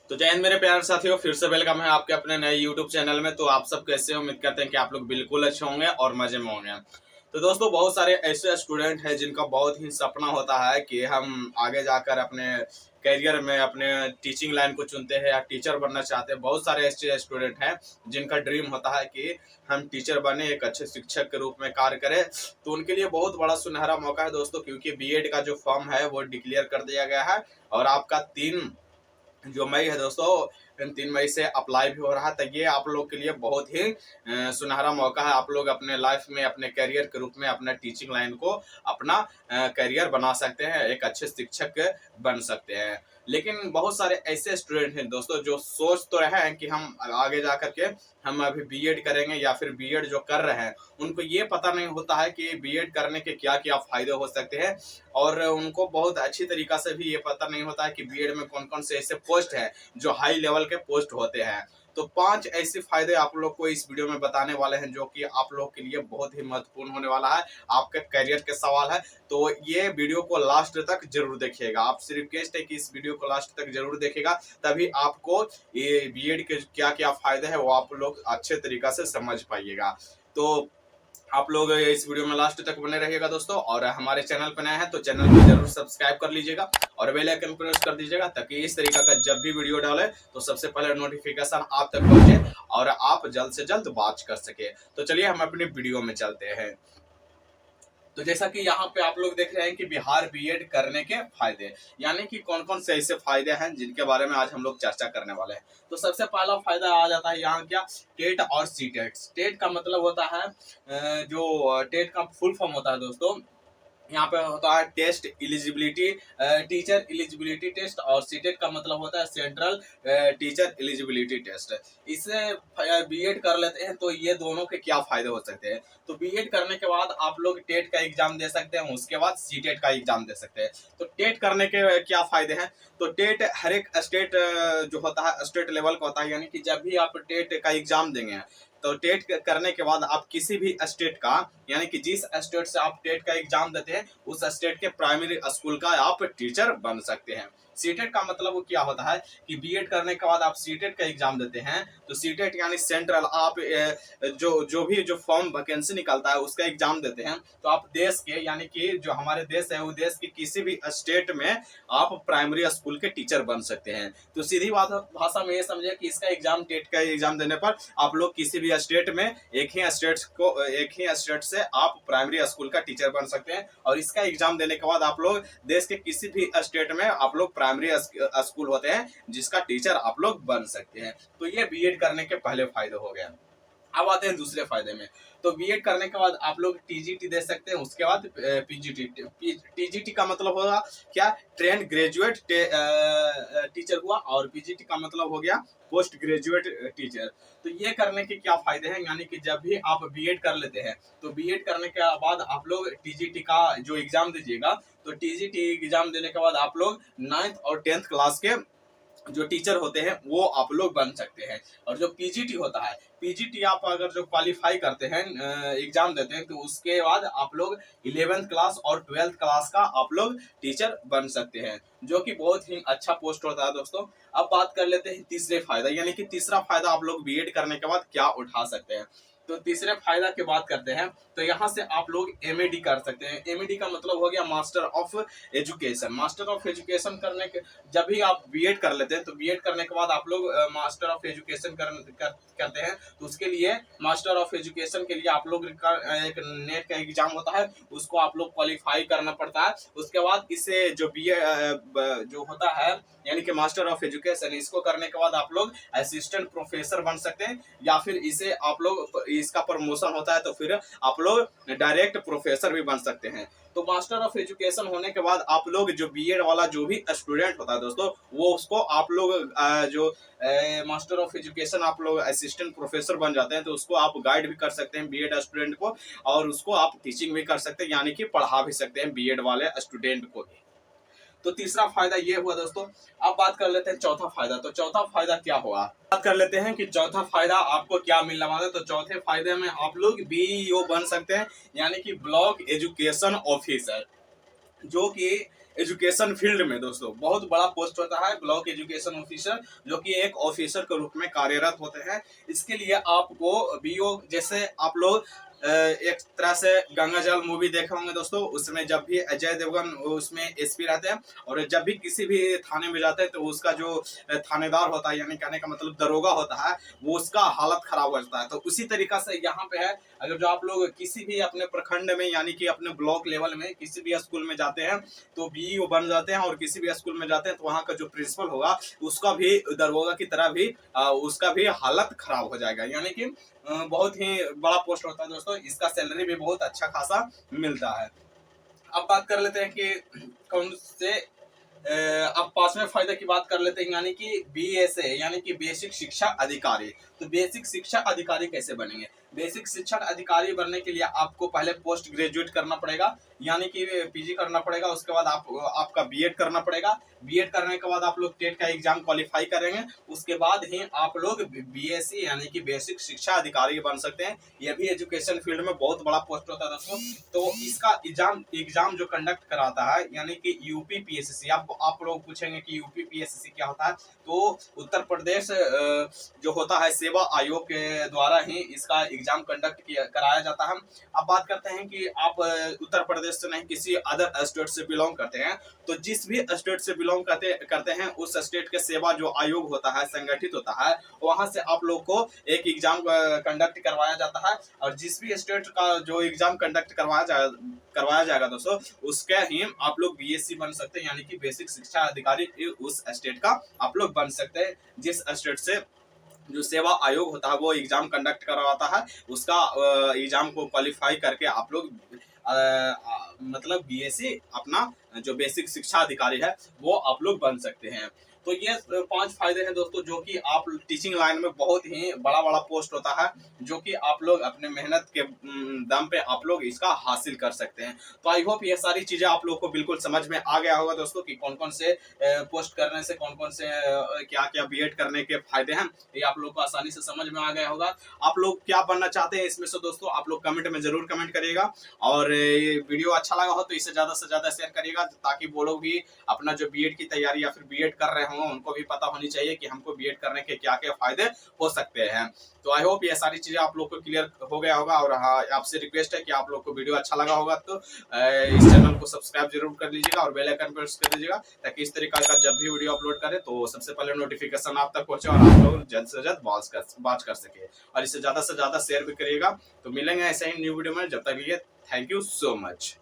तो जय हिंद मेरे प्यारे साथियों, फिर से वेलकम है आपके अपने नए यूट्यूब चैनल में। तो आप सब कैसे हो? उम्मीद करते हैं कि आप लोग बिल्कुल अच्छे होंगे और मजे में होंगे। तो दोस्तों, बहुत सारे ऐसे स्टूडेंट हैं जिनका बहुत ही सपना होता है कि हम आगे जाकर अपने करियर में अपने टीचिंग लाइन को चुनते हैं या टीचर बनना चाहते हैं। बहुत सारे ऐसे स्टूडेंट हैं जिनका ड्रीम होता है कि हम टीचर बने, एक अच्छे शिक्षक के रूप में कार्य करें। तो उनके लिए बहुत बड़ा सुनहरा मौका है दोस्तों, क्योंकि बीएड का जो फॉर्म है वो डिक्लेयर कर दिया गया है और आपका 3 मई है दोस्तों। 3 मई से अप्लाई भी हो रहा है। तो ये आप लोग के लिए बहुत ही सुनहरा मौका है। आप लोग अपने लाइफ में अपने करियर के रूप में अपना टीचिंग लाइन को अपना करियर बना सकते हैं, एक अच्छे शिक्षक बन सकते हैं। लेकिन बहुत सारे ऐसे स्टूडेंट हैं दोस्तों जो सोच तो रहे हैं कि हम आगे जा करके हम अभी बीएड करेंगे या फिर बीएड जो कर रहे हैं उनको ये पता नहीं होता है कि बीएड करने के क्या क्या फायदे हो सकते हैं। और उनको बहुत अच्छी तरीका से भी ये पता नहीं होता है कि बीएड में कौन कौन से ऐसे पोस्ट हैं जो हाई लेवल के पोस्ट होते हैं। तो 5 ऐसे फायदे आप लोग को इस वीडियो में बताने वाले हैं जो कि आप लोग के लिए बहुत ही महत्वपूर्ण होने वाला है, आपके करियर के सवाल है। तो ये वीडियो को लास्ट तक जरूर देखिएगा। आपसे रिक्वेस्ट है कि इस वीडियो को लास्ट तक जरूर देखिएगा, तभी आपको ये बीएड के क्या क्या फायदे हैं वो आप लोग अच्छे तरीका से समझ पाइएगा। तो आप लोग इस वीडियो में लास्ट तक बने रहिएगा दोस्तों। और हमारे चैनल पर नए हैं तो चैनल को जरूर सब्सक्राइब कर लीजिएगा और बेल आइकन प्रेस कर दीजिएगा, ताकि इस तरीका का जब भी वीडियो डाले तो सबसे पहले नोटिफिकेशन आप तक पहुंचे और आप जल्द से जल्द वॉच कर सके। तो चलिए हम अपनी वीडियो में चलते हैं। तो जैसा कि यहाँ पे आप लोग देख रहे हैं कि बिहार बीएड करने के फायदे, यानी कि कौन कौन से ऐसे फायदे हैं जिनके बारे में आज हम लोग चर्चा करने वाले हैं। तो सबसे पहला फायदा आ जाता है यहाँ क्या, टेट और सी टेट। टेट का मतलब होता है जो टेट का फुल फॉर्म होता है दोस्तों, यहाँ पे होता है test eligibility, teacher eligibility test. और सीटेट का मतलब होता है सेंट्रल टीचर एलिजिबिलिटी टेस्ट। इससे बीएड कर लेते हैं तो ये दोनों के क्या फायदे हो सकते हैं। तो बीएड करने के बाद आप लोग टेट का एग्जाम दे सकते हैं, उसके बाद सीटेट का एग्जाम दे सकते हैं। तो टेट करने के क्या फायदे हैं। तो टेट हर एक स्टेट जो होता है स्टेट लेवल का होता है, यानी कि जब भी आप टेट का एग्जाम देंगे तो टेट करने के बाद आप किसी भी स्टेट का, यानी कि जिस स्टेट से आप टेट का एग्जाम देते हैं उस स्टेट के प्राइमरी स्कूल का आप टीचर बन सकते हैं। सीटेट का मतलब वो क्या होता है कि बीएड करने के बाद आप सीटेट का एग्जाम देते हैं तो सीटेट यानी सेंट्रल, आप जो फॉर्म वैकेंसी निकलता है उसका एग्जाम देते हैं तो आप देश के, यानी कि जो हमारे देश है वो देश के किसी भी स्टेट में आप प्राइमरी स्कूल के टीचर बन सकते हैं। तो सीधी बात भाषा में ये समझे कि इसका एग्जाम, टेट का एग्जाम देने पर आप लोग किसी भी स्टेट में एक ही स्टेट से आप प्राइमरी स्कूल का टीचर बन सकते हैं। और इसका एग्जाम देने के बाद आप लोग देश के किसी भी स्टेट में आप लोग प्राइमरी स्कूल होते हैं जिसका टीचर आप लोग बन सकते हैं। तो ये बीएड करने के पहले फायदे हो गए। अब आते हैं दूसरे फायदे में। तो बीएड करने के बाद आप लोग टीजीटी दे सकते हैं, उसके बाद पीजीटी। टीजीटी का मतलब होगा क्या, ट्रेंड ग्रेजुएट टीचर हुआ, और पीजीटी का मतलब हो गया पोस्ट ग्रेजुएट टीचर। तो ये करने के क्या फायदे हैं, यानी कि जब भी आप बीएड कर लेते हैं तो बीएड करने के बाद आप लोग टीजीटी का जो एग्जाम दीजिएगा, तो टीजीटी एग्जाम देने के बाद आप लोग 9th और 10th क्लास के जो टीचर होते हैं वो आप लोग बन सकते हैं। और जो पीजीटी होता है, पीजीटी आप अगर जो क्वालिफाई करते हैं, एग्जाम देते हैं, तो उसके बाद आप लोग 11th क्लास और 12th क्लास का आप लोग टीचर बन सकते हैं, जो कि बहुत ही अच्छा पोस्ट होता है दोस्तों। अब बात कर लेते हैं तीसरे फायदा, यानी कि तीसरा फायदा आप लोग बीएड करने के बाद क्या उठा सकते हैं। तो तीसरे फायदा की बात करते हैं तो यहाँ से आप लोग एमएडी कर सकते हैं। एमएडी का मतलब हो गया master of education. Master of education करने के, जब भी आप बीएड कर लेते हैं तो बीएड करने के बाद आप लोग मास्टर ऑफ एजुकेशन करते हैं, तो उसके लिए मास्टर ऑफ एजुकेशन के लिए आप लोग का एक नेट का एग्जाम होता है, उसको आप लोग क्वालिफाई करना पड़ता है। उसके बाद इसे जो जो होता है, यानी कि मास्टर ऑफ एजुकेशन, इसको करने के बाद आप लोग असिस्टेंट प्रोफेसर बन सकते हैं, या फिर इसे आप लोग इसका प्रमोशन होता है तो फिर आप लोग डायरेक्ट प्रोफेसर भी बन सकते हैं। तो मास्टर ऑफ एजुकेशन होने के बाद आप लोग जो बीएड वाला जो भी स्टूडेंट होता है दोस्तों, वो उसको आप लोग जो मास्टर ऑफ एजुकेशन आप लोग असिस्टेंट प्रोफेसर बन जाते हैं तो उसको आप गाइड भी कर सकते हैं बीएड स्टूडेंट को, और उसको आप टीचिंग भी कर सकते हैं, यानी कि पढ़ा भी सकते हैं बीएड वाले स्टूडेंट को भी। तो तीसरा फायदा ये हुआ दोस्तों। अब बात कर लेते हैं चौथा फायदा। तो चौथा फायदा क्या हुआ, बात कर लेते हैं कि चौथा फायदा आपको क्या मिलने वाला है। तो चौथे फायदे में आप लोग बीईओ बन सकते हैं, यानी कि ब्लॉक एजुकेशन ऑफिसर, जो कि एजुकेशन फील्ड में दोस्तों बहुत बड़ा पोस्ट होता है ब्लॉक एजुकेशन ऑफिसर, जो कि एक ऑफिसर के रूप में कार्यरत होते हैं। इसके लिए आपको बीओ, जैसे आप लोग एक तरह से गंगा जल मूवी देखे होंगे दोस्तों, उसमें जब भी अजय देवगन उसमें एसपी रहते हैं और जब भी किसी भी थाने में जाते हैं तो उसका जो थानेदार होता है, यानी कहने का मतलब दरोगा होता है, वो उसका हालत खराब हो जाता है। तो उसी तरीका से यहाँ पे है, अगर जो आप लोग किसी भी अपने प्रखंड में यानी कि अपने ब्लॉक लेवल में किसी भी स्कूल में जाते हैं तो बीईओ बन जाते हैं, और किसी भी स्कूल में जाते हैं तो वहाँ का जो प्रिंसिपल होगा उसका भी दरोगा की तरह भी उसका भी हालत खराब हो जाएगा। यानी कि बहुत ही बड़ा पोस्ट होता है दोस्तों, इसका सैलरी भी बहुत अच्छा खासा मिलता है। अब बात कर लेते हैं कि कौन से अब 5वें फायदे की बात कर लेते हैं, यानी कि बीएसए यानी कि बेसिक शिक्षा अधिकारी। तो बेसिक शिक्षा अधिकारी कैसे बनेंगे? बेसिक शिक्षक अधिकारी बनने के लिए आपको पहले पोस्ट ग्रेजुएट करना पड़ेगा, यानी कि पीजी करना पड़ेगा। उसके बाद आपका बीएड करना पड़ेगा। बीएड करने के बाद आप लोग टेट का एग्जाम क्वालिफाई करेंगे, उसके बाद ही आप लोग बीएससी यानी कि बेसिक शिक्षा अधिकारी बन सकते हैं। यह भी एजुकेशन फील्ड में बहुत बड़ा पोस्ट होता है दोस्तों। तो इसका एग्जाम जो कंडक्ट कराता है यानी कि यूपी पीएससी। आप लोग पूछेंगे कि यूपी पीएससी क्या होता है? तो उत्तर प्रदेश जो होता है सेवा आयोग के द्वारा ही इसका एग्जाम कंडक्ट कराया जाता है। अब बात करते हैं कि आप उत्तर प्रदेश से नहीं किसी अदर स्टेट से बिलोंग करते हैं, तो जिस भी स्टेट से बिलोंग करते हैं उस स्टेट के सेवा जो आयोग होता है संगठित होता है, वहां से आप लोग को एक एग्जाम कंडक्ट करवाया जाता है। और जिस भी स्टेट का जो एग्जाम कंडक्ट करवाया जाएगा दोस्तों, उसके ही आप लोग बीएससी बन सकते हैं, यानी कि बेसिक शिक्षा अधिकारी उस स्टेट का आप लोग बन सकते हैं। जिस स्टेट से जो सेवा आयोग होता है वो एग्जाम कंडक्ट करवाता है, उसका एग्जाम को क्वालिफाई करके आप लोग मतलब बीएससी अपना जो बेसिक शिक्षा अधिकारी है वो आप लोग बन सकते हैं। तो ये 5 फायदे हैं दोस्तों, जो कि आप टीचिंग लाइन में बहुत ही बड़ा बड़ा पोस्ट होता है, जो कि आप लोग अपने मेहनत के दम पे आप लोग इसका हासिल कर सकते हैं। तो आई होप ये सारी चीजें आप लोग को बिल्कुल समझ में आ गया होगा दोस्तों कि कौन कौन से पोस्ट करने से कौन कौन से क्या क्या बीएड करने के फायदे हैं, ये आप लोग को आसानी से समझ में आ गया होगा। आप लोग क्या बनना चाहते हैं इसमें से दोस्तों आप लोग कमेंट में जरूर कमेंट करिएगा, और ये वीडियो अच्छा लगा हो तो इसे ज्यादा से ज्यादा शेयर करिएगा, ताकि वो लोग भी अपना जो बीएड की तैयारी या फिर बीएड कर रहे हों उनको भी पता होनी चाहिए कि हमको बीएड करने के क्या क्या फायदे हो सकते हैं। तो आई होप ये सारी चीजें आप लोग को क्लियर हो गया होगा। और हाँ, आपसे रिक्वेस्ट है कि आप लोग को वीडियो अच्छा लगा होगा तो इस चैनल को सब्सक्राइब जरूर कर लीजिएगा और बेल आइकन प्रेस कर दीजिएगा, ताकि इस तरीका का जब भी वीडियो अपलोड करें तो सबसे पहले नोटिफिकेशन आप तक पहुंचे और आप लोग जल्द से जल्द वॉच कर सके, और इसे ज्यादा से ज्यादा शेयर भी करिएगा। तो मिलेंगे ऐसे ही न्यू वीडियो में, जब तक के लिए थैंक यू सो मच।